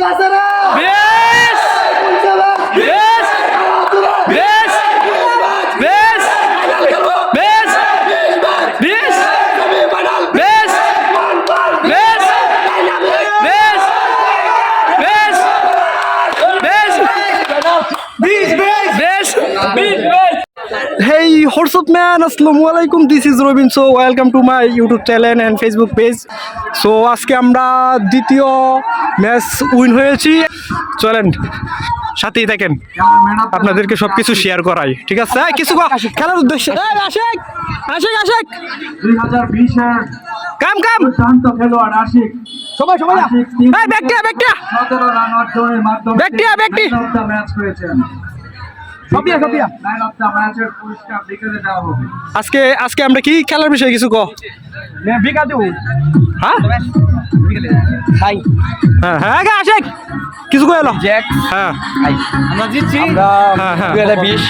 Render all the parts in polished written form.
Hey, what's up man? Assalamualaikum. This is Robin. So welcome to my YouTube channel and Facebook page. So আজকে আমরা দ্বিতীয় match win হয়েছি। চলেন সাথেই থাকেন, আপনাদেরকে সবকিছু শেয়ার করাই, ঠিক আছে? কিছু খেলার উদ্দেশ্যে আশিক আশিক আশিক 2020 এর কাম কাম শান্ত খেলোয়াড় আশিক সবাই সবাই এই ব্যক্তি 17 রান অর্জনের মাধ্যমে ব্যক্তি ম্যাচ হয়েছেন। আজকে আমরা কি খেলার বিষয়ে কিছু কিছু আমরা জিতছি 2020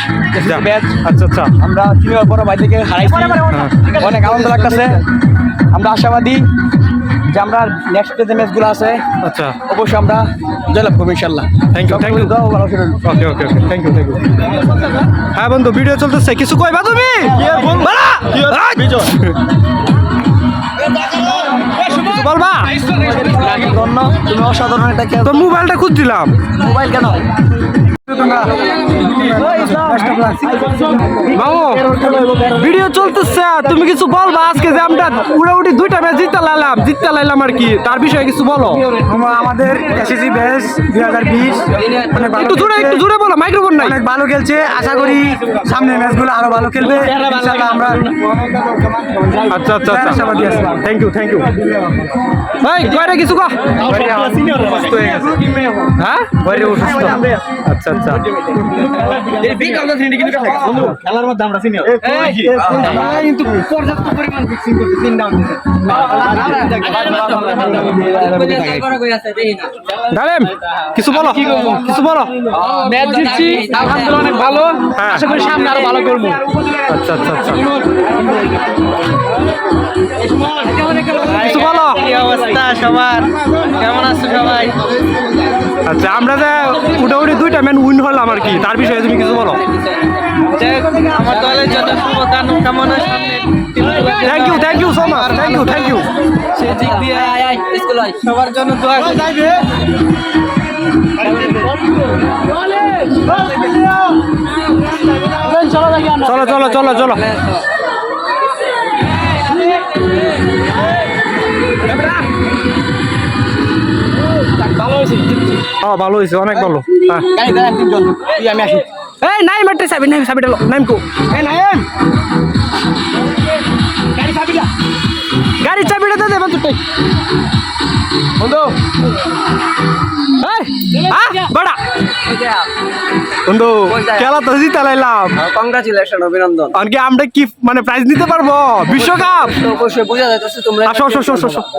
আচ্ছা আচ্ছা আমরা 3 বড় ভাই থেকে হারাইছি, অনেক আনন্দ লাগতেছে। আমরা আশাবাদী যে আমরা নেক্সট যে ম্যাচগুলো আছে আচ্ছা অবশ্যই আমরা জয়লাভ করবো ইনশাআল্লাহ। Thank you okay okay thank you হ্যাঁ বন্ধু, ভিডিও চলতেছে, কিছু কইবা তুমি? বলবা তুমি অসাধারণ একটা খেল। তো মোবাইলটা খুঁজছিলাম, মোবাইল কেন ভিডিও চলতেছে, তুমি কিছু বলবা? আজকে যে আমরা উড়াউড়ি 2টা ম্যাচ জিততে লাইলাম আর কি, তার বিষয়ে কিছু বলো। আমাদের এসএসসি ব্যাচ 2020 একটু জোরে বলো, মাইক্রোফোন নাই। অনেক ভালো খেলছে, আশা করি সামনের ম্যাচগুলো আরো ভালো খেলবে ইনশাআল্লাহ। আমরা আচ্ছা আচ্ছা আশাবাদী আছি। থ্যাংক ইউ ভাই। কয়টা কিছু কো? হ্যাঁ আচ্ছা আচ্ছা খেলার মধ্যে আমরা সিনিয়র কিন্তু পর্যাপ্ত পরিমাণ ফিক্সিং করতে 3 ডাউন দিতে। ডালেম কিছু বলো ম্যাচ জিতছি আলহামদুলিল্লাহ, অনেক ভালো। আশা করি সামনে আরো ভালো করব। আচ্ছা আচ্ছা আচ্ছা কিছু বলো। কি অবস্থা সবার, কেমন আছো সবাই? আচ্ছা আমরা যে উড়াউড়ি 2টা ম্যাচ উইন হলাম আর কি, তার বিষয়ে তুমি কিছু বলো। আমার দলের জন্য শুভকামনা, সামনে thank you so much, thank you সেই দিক দিয়ে সবার জন্য দোয়া করি। চলো ভালো হয়েছে, অনেক ভালো। আমি আসি। এই নাই মারতে সাবিটা নাইম কো গাড়ি চাবিটা দে দেবা তুই বন্ধু। বড়া বন্ধু খেলা তো জিতে লাইলাম, কংগ্রাচুলেশন, অভিনন্দন। আজকে আমরা কি মানে প্রাইজ নিতে পারবো? বিশ্বকাপ অবশ্যই বোঝা যাচ্ছে তোমরা।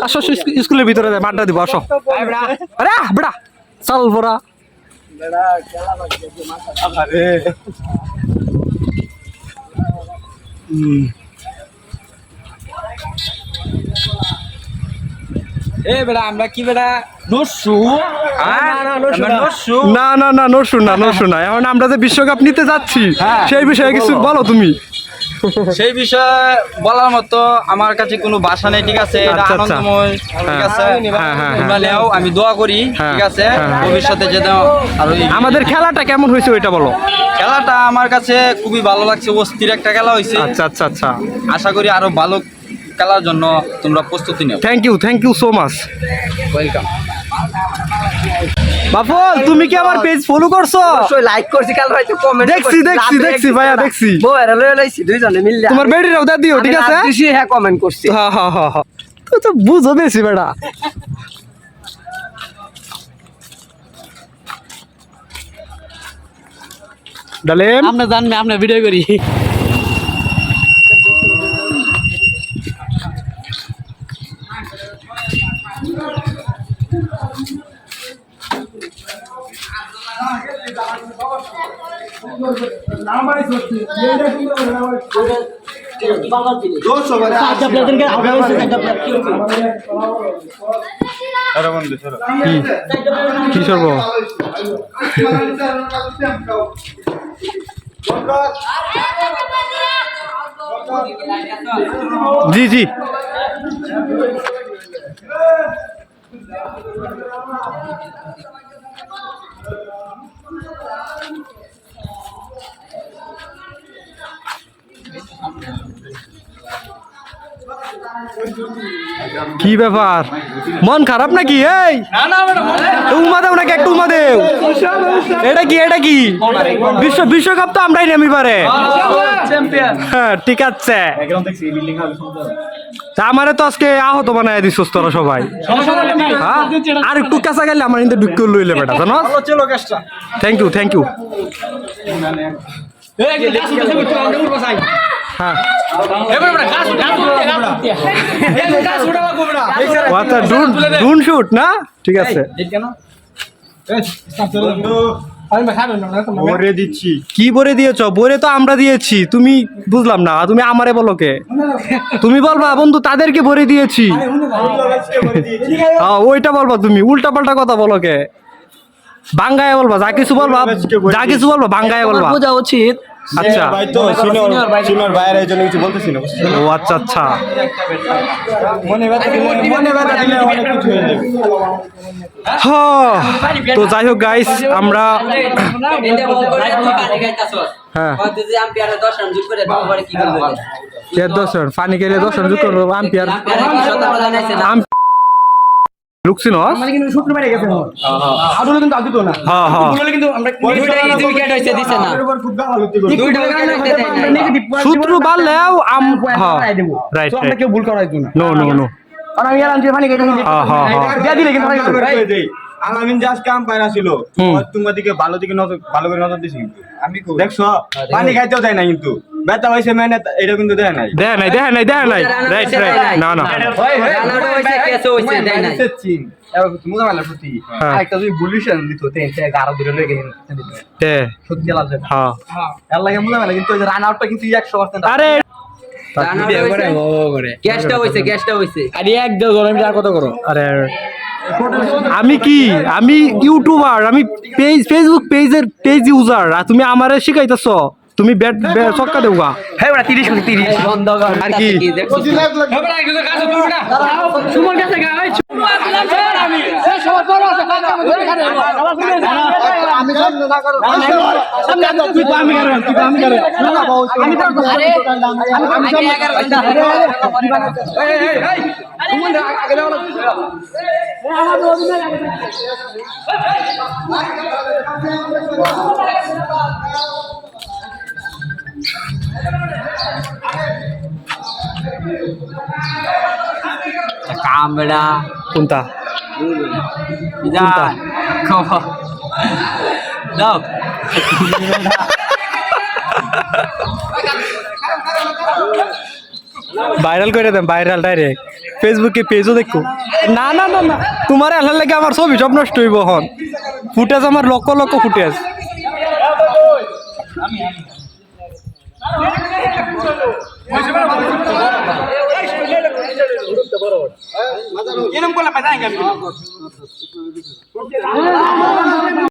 আসো স্কুলের ভিতরে মাঠটা দিব, আসো। আরে বড়া চল বড়া। আমরা কি বেড়া নসু না নরসু না। এখন আমরা যে বিশ্বকাপ নিতে যাচ্ছি সেই বিষয়ে কিছু বলো তুমি। সেই বিষয়ে বলার মতো আমার কাছে কোনো ভাষা নেই, ঠিক আছে? এটা আনন্দময়, ঠিক আছে? তোমরা নেও, আমি দোয়া করি, ঠিক আছে? ভবিষ্যতে যেন আরো। আমাদের খেলাটা কেমন হয়েছে ওইটা বলো। খেলাটা আমার কাছে খুবই ভালো লাগছে, অস্থির একটা খেলা হয়েছে। আচ্ছা আশা করি আরো ভালো খেলার জন্য তোমরা প্রস্তুতি নেও। Thank you so much, welcome. বাফল তুমি কি আমার পেজ ফলো করছো? লাইক করছি, কাল রাতে কমেন্ট দেখছি ভাইয়া, দেখছি বউরা লয়ে লাইছি, দুইজনে মিললে তোমার বেডিরাও দা দিও, ঠিক আছে? হ্যাঁ কমেন্ট করছি। হ্যাঁ তো বুঝো বেশি বেটা। ডালেম আমরা জানবে, আমরা ভিডিও করি। दोस्तों কি কি সরব জি জি কি ব্যাপার মন খারাপ নাকি এই উমা দেও নাকি একটু উমা দেও এটা কি বিশ্বকাপ তো আমরাই নেমি পারে হ্যাঁ ঠিক আছে তা আমারে তো আজকে আহত বানায় দিস তোরা সবাই হ্যাঁ আর একটু কাঁচা গেলে আমার কিন্তু ঢুক লইলে বেটা জানো থ্যাংক ইউ হ্যাঁ আচ্ছা ড্রোন শুট না ঠিক আছে কি বরে দিয়েছ বরে তো আমরা দিয়েছি তুমি বুঝলাম না তুমি আমারে বলো কে তুমি বলবা বন্ধু তাদেরকে বরে দিয়েছি ওইটা বলবা তুমি উল্টা পাল্টা কথা বলো কে বাঙ্গায় বলবা যা কিছু বলবা বাঙ্গায় বলবা বোঝা উচিত আচ্ছা ভাই তো সিনিয়র ভাইয়ের এই জন্য কিছু বলতেছি না ও আচ্ছা মনে ব্যথা দিলে অনেক কিছু হয়ে যাবে তো যাই হোক গাইস আমরা হ্যাঁ পানি খেলে 10 রান যোগ করবো আম্পিয়ার লুকছিল সূত্র বাড়লেও ভুল করার জন্য নো আলামিন জাস্ট কাম পায়রা ছিল তোমার দিকে ভালো করে নজর দিছি কিন্তু আমি দেখছো পানি খাইতেও দেয় না কিন্তু ব্যথা হয়েছে মানে এটা কিন্তু দেয় নাই রাইট না একটা যদি বুলিশন দিত গারো ধরে লয়ে গেছেন সত্যি লাগছে এর লাগে মনে হয় কিন্তু রান আউটটা কিন্তু 100% আরে গ্যাসটা হইছে আরে এক দাও গরম যা কত করো আরে আমি ইউটিউবার আমি ফেসবুক পেজ ইউজার আর তুমি আমারে শিখাইতেছ তুমি ব্যাট ছক্কা দেওগা হ্যাঁ বড় 30 বন্ধ কর আর কি সুমন কাছে গা আমি সবার বড় আছে সামনে তুই তো আমি করে আমি তো আরে আমি 11 ঘন্টা এই সুমন আগে দাও আমার অভিনয় काम बेड़ा কোনটা इधर कहो जाओ ভাইরাল করে দেন ভাইরাল ডাইরেক্ট ফেসবুকে পেজও দেখো না তোমার আল্লাহ লাগে আমার ছবি সব নষ্ট হইব এখন ফুটেজ আমার লক্ষ ফুটেজ এরকম করলে পাই